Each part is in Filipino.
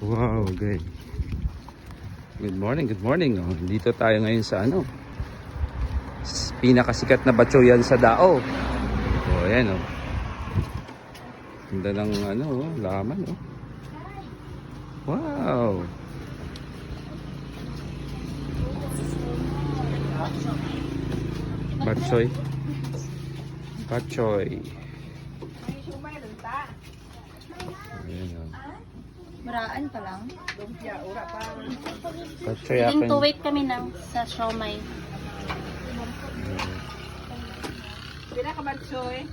Wow, okay. Good morning. Oh, dito tayo ngayon sa pinakasikat na batchoyan sa Dao. Oh, ayan oh. Ganda ng laman oh. Wow. Batchoy. Ayan oh. Maraan pa lang. Batchoy Feeling akin. to wait kami sa siomay. Pila ka batsoy?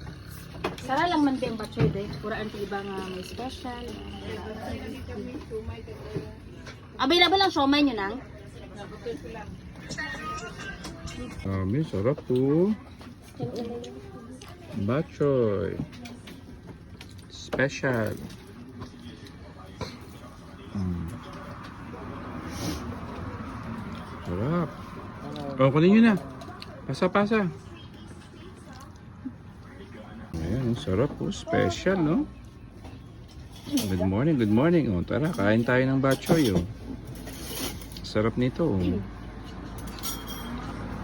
Sara lang man din batchoy de. Kuraan ti iba nga may special. Available lang siomay nyo nang? Sarap po. Batchoy. Special. Sarap. Oh, kunin nyo na. Pasa. Ayan, sarap po. Special, no? Good morning. Oh, tara, kain tayo ng batchoy, oh. Sarap nito, oh.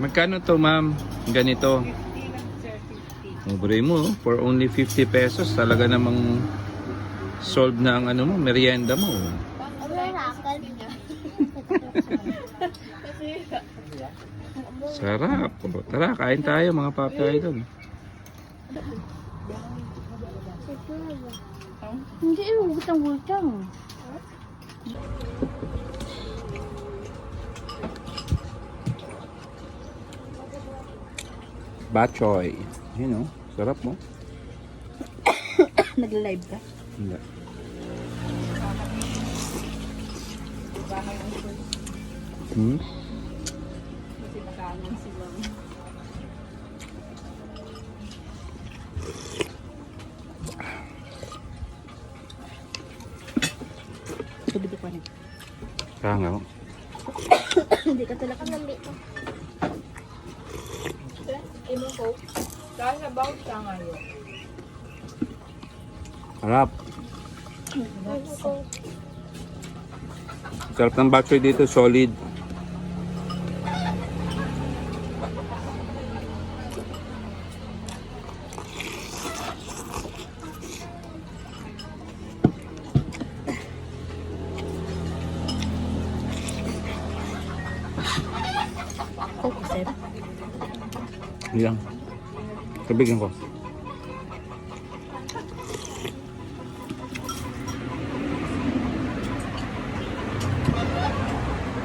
Magkano to, ma'am? Ganito. Obre mo, oh. For only 50 pesos. Talaga namang solve na ang mo, merienda mo, oh. Sarap. Oh, tara, kain tayo mga papi idol. Hindi wutang. Batchoy. Yun, oh. Sarap mo. Nagla-live ka? Hindi. Kasi makaanong sila. Tubig ko na. Kaya nga, oh. Hindi ka talaga lambi ko. Imo ko. Dahil na bawat ka ngayon. Sarap. Sarap ng batchoy dito, solid. Sir. Yan. Kabigyan ko.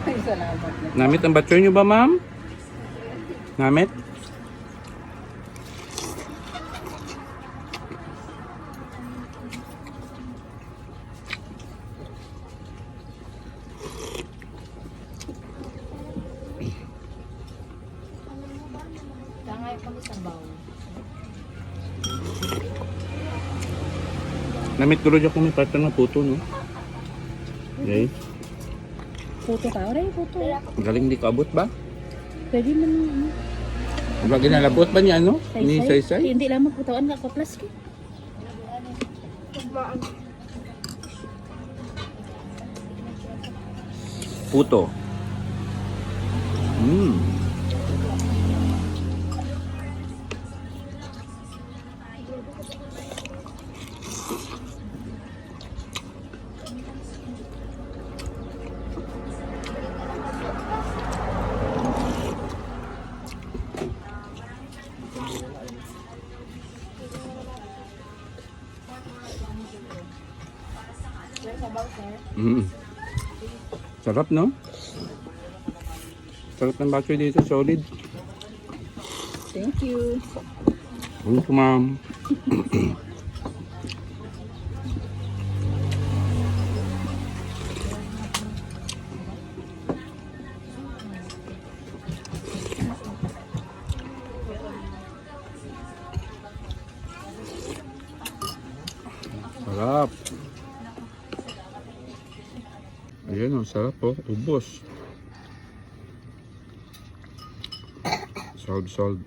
Ay, salamat. Namit ang batchoy nyo ba, ma'am? Namit? Tangay kami sa baw. Namit ko rin ako may parte ng puto, no? Okay. Puto ka? Oray, puto. Galing di kaabot ba? Pwede man. Diba ginalabot ba niya, no? Ni Saysay? Hindi lang magputawan ka ko plus ki. Puto. Sarap, no? Sarap ng batchoy dito, solid. Thank you. Thank you, ma'am. Sarap. Ayan, oh, sarap po. Ubos. Solve.